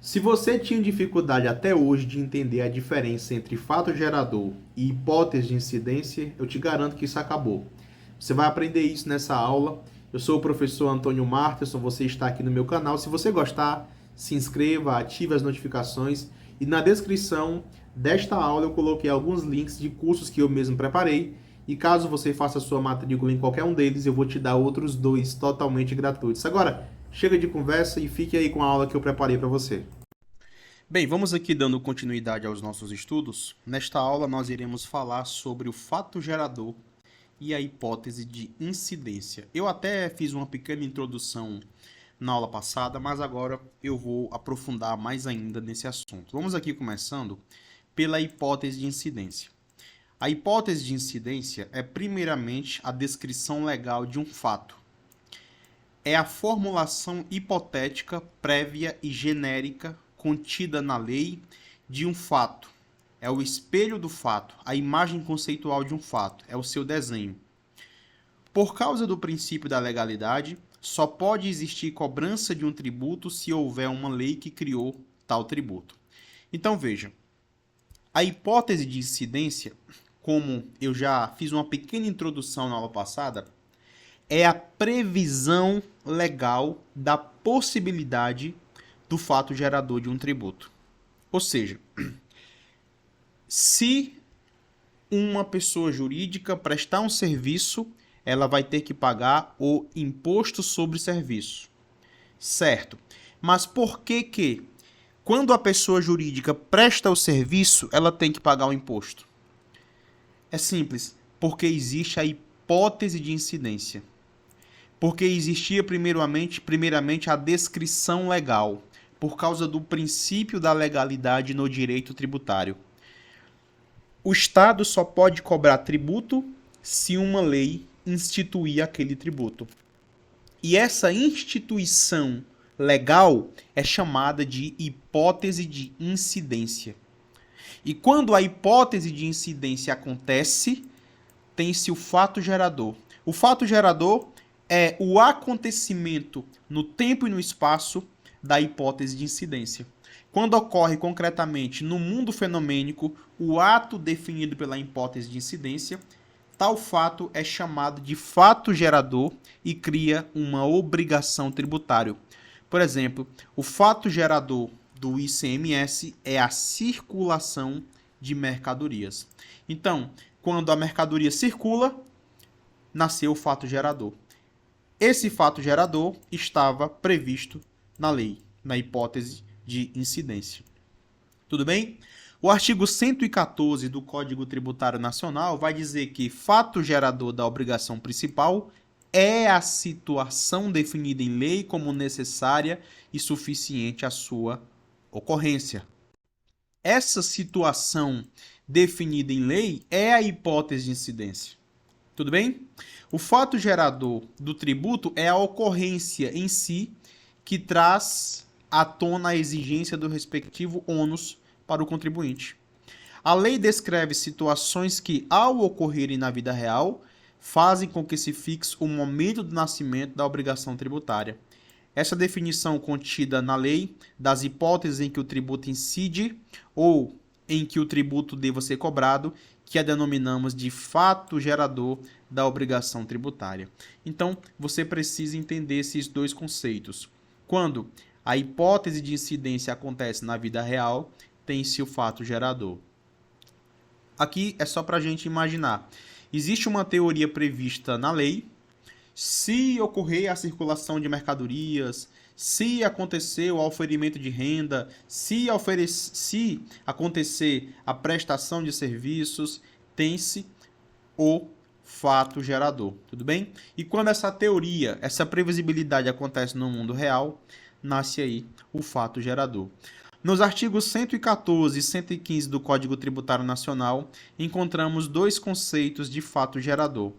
Se você tinha dificuldade até hoje de entender a diferença entre fato gerador e hipótese de incidência, eu te garanto que isso acabou. Você vai aprender isso nessa aula. Eu sou o professor Antônio Marterson, você está aqui no meu canal. Se você gostar, se inscreva, ative as notificações e na descrição desta aula eu coloquei alguns links de cursos que eu mesmo preparei. E caso você faça sua matrícula em qualquer um deles, eu vou te dar outros dois totalmente gratuitos. Agora, chega de conversa e fique aí com a aula que eu preparei para você. Bem, vamos aqui dando continuidade aos nossos estudos. Nesta aula nós iremos falar sobre o fato gerador e a hipótese de incidência. Eu até fiz uma pequena introdução na aula passada, mas agora eu vou aprofundar mais ainda nesse assunto. Vamos aqui começando pela hipótese de incidência. A hipótese de incidência é primeiramente a descrição legal de um fato. É a formulação hipotética, prévia e genérica contida na lei de um fato. É o espelho do fato, a imagem conceitual de um fato, é o seu desenho. Por causa do princípio da legalidade, só pode existir cobrança de um tributo se houver uma lei que criou tal tributo. Então veja, a hipótese de incidência, como eu já fiz uma pequena introdução na aula passada, é a previsão legal da possibilidade do fato gerador de um tributo. Ou seja, se uma pessoa jurídica prestar um serviço, ela vai ter que pagar o imposto sobre serviço. Certo. Mas por que quando a pessoa jurídica presta o serviço, ela tem que pagar o imposto? É simples, porque existe a hipótese de incidência. Porque existia primeiramente a descrição legal, por causa do princípio da legalidade no direito tributário. O Estado só pode cobrar tributo se uma lei instituir aquele tributo. E essa instituição legal é chamada de hipótese de incidência. E quando a hipótese de incidência acontece, tem-se o fato gerador. O fato gerador é o acontecimento no tempo e no espaço da hipótese de incidência. Quando ocorre concretamente no mundo fenomênico o ato definido pela hipótese de incidência, tal fato é chamado de fato gerador e cria uma obrigação tributária. Por exemplo, o fato gerador do ICMS é a circulação de mercadorias. Então, quando a mercadoria circula, nasceu o fato gerador. Esse fato gerador estava previsto na lei, na hipótese de incidência. Tudo bem? O artigo 114 do Código Tributário Nacional vai dizer que fato gerador da obrigação principal é a situação definida em lei como necessária e suficiente à sua ocorrência. Essa situação definida em lei é a hipótese de incidência. Tudo bem? O fato gerador do tributo é a ocorrência em si que traz à tona a exigência do respectivo ônus para o contribuinte. A lei descreve situações que, ao ocorrerem na vida real, fazem com que se fixe o momento do nascimento da obrigação tributária. Essa definição contida na lei das hipóteses em que o tributo incide ou em que o tributo deva ser cobrado, que a denominamos de fato gerador da obrigação tributária. Então, você precisa entender esses dois conceitos. Quando a hipótese de incidência acontece na vida real, tem-se o fato gerador. Aqui é só para a gente imaginar. Existe uma teoria prevista na lei. Se ocorrer a circulação de mercadorias, se acontecer o auferimento de renda, se acontecer a prestação de serviços, tem-se o fato gerador, tudo bem? E quando essa teoria, essa previsibilidade acontece no mundo real, nasce aí o fato gerador. Nos artigos 114 e 115 do Código Tributário Nacional, encontramos dois conceitos de fato gerador.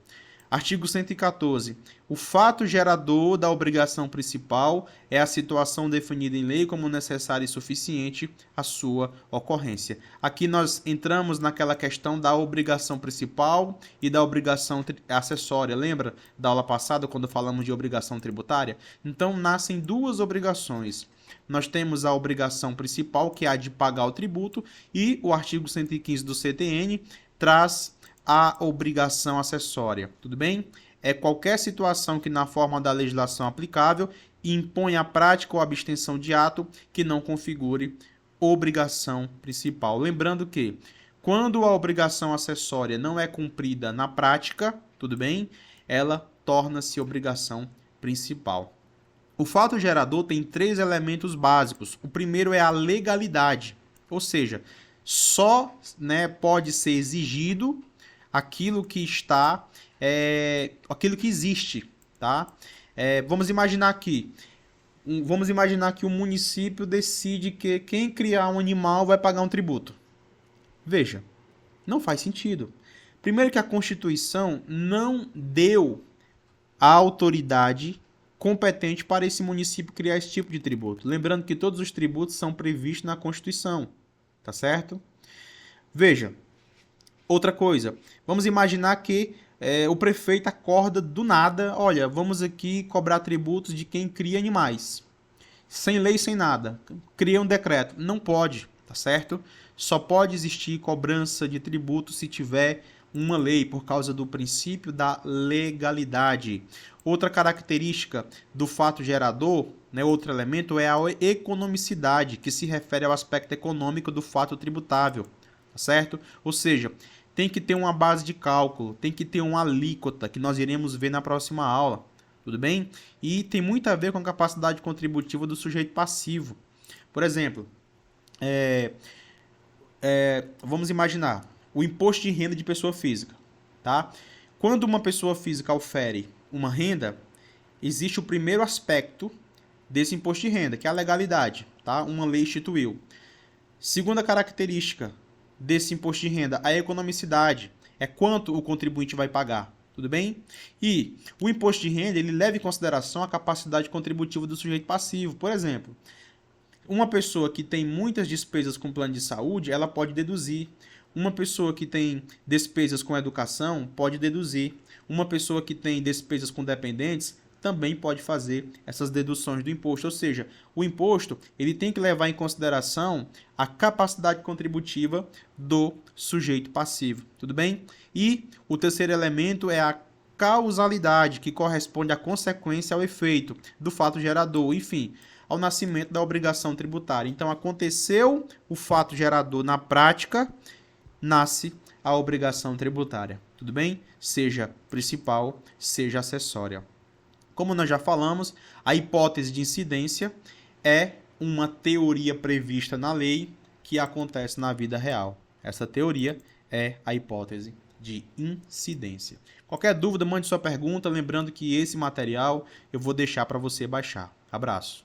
Artigo 114. O fato gerador da obrigação principal é a situação definida em lei como necessária e suficiente à sua ocorrência. Aqui nós entramos naquela questão da obrigação principal e da obrigação acessória. Lembra da aula passada quando falamos de obrigação tributária? Então, nascem duas obrigações. nós temos a obrigação principal, que é a de pagar o tributo, e o artigo 115 do CTN traz a obrigação acessória, tudo bem? É qualquer situação que, na forma da legislação aplicável, impõe a prática ou abstenção de ato que não configure obrigação principal. Lembrando que, quando a obrigação acessória não é cumprida na prática, tudo bem? Ela torna-se obrigação principal. O fato gerador tem 3 elementos básicos. O primeiro é a legalidade, ou seja, só, né, pode ser exigido aquilo que está, aquilo que existe, tá? Vamos imaginar que o município decide que quem criar um animal vai pagar um tributo. Veja, não faz sentido. Primeiro que a Constituição não deu a autoridade competente para esse município criar esse tipo de tributo. Lembrando que todos os tributos são previstos na Constituição, tá certo? Veja, outra coisa, vamos imaginar que o prefeito acorda do nada, olha, vamos aqui cobrar tributos de quem cria animais. Sem lei, sem nada. Cria um decreto. Não pode, tá certo? Só pode existir cobrança de tributo se tiver uma lei, por causa do princípio da legalidade. Outra característica do fato gerador, né, outro elemento, é a economicidade, que se refere ao aspecto econômico do fato tributável, tá certo? Ou seja, tem que ter uma base de cálculo, tem que ter uma alíquota, que nós iremos ver na próxima aula, tudo bem? E tem muito a ver com a capacidade contributiva do sujeito passivo. Por exemplo, vamos imaginar o imposto de renda de pessoa física, tá? Quando uma pessoa física ofere uma renda, existe o primeiro aspecto desse imposto de renda, que é a legalidade, tá? Uma lei instituiu. Segunda característica desse imposto de renda, a economicidade, é quanto o contribuinte vai pagar, tudo bem? E o imposto de renda, ele leva em consideração a capacidade contributiva do sujeito passivo. Por exemplo, uma pessoa que tem muitas despesas com plano de saúde, ela pode deduzir. Uma pessoa que tem despesas com educação pode deduzir. Uma pessoa que tem despesas com dependentes também pode fazer essas deduções do imposto. Ou seja, o imposto ele tem que levar em consideração a capacidade contributiva do sujeito passivo. Tudo bem? E o terceiro elemento é a causalidade, que corresponde à consequência, ao efeito do fato gerador. Enfim, ao nascimento da obrigação tributária. Então, aconteceu o fato gerador na prática, nasce a obrigação tributária, tudo bem? Seja principal, seja acessória. Como nós já falamos, a hipótese de incidência é uma teoria prevista na lei que acontece na vida real. Essa teoria é a hipótese de incidência. Qualquer dúvida, mande sua pergunta, lembrando que esse material eu vou deixar para você baixar. Abraço.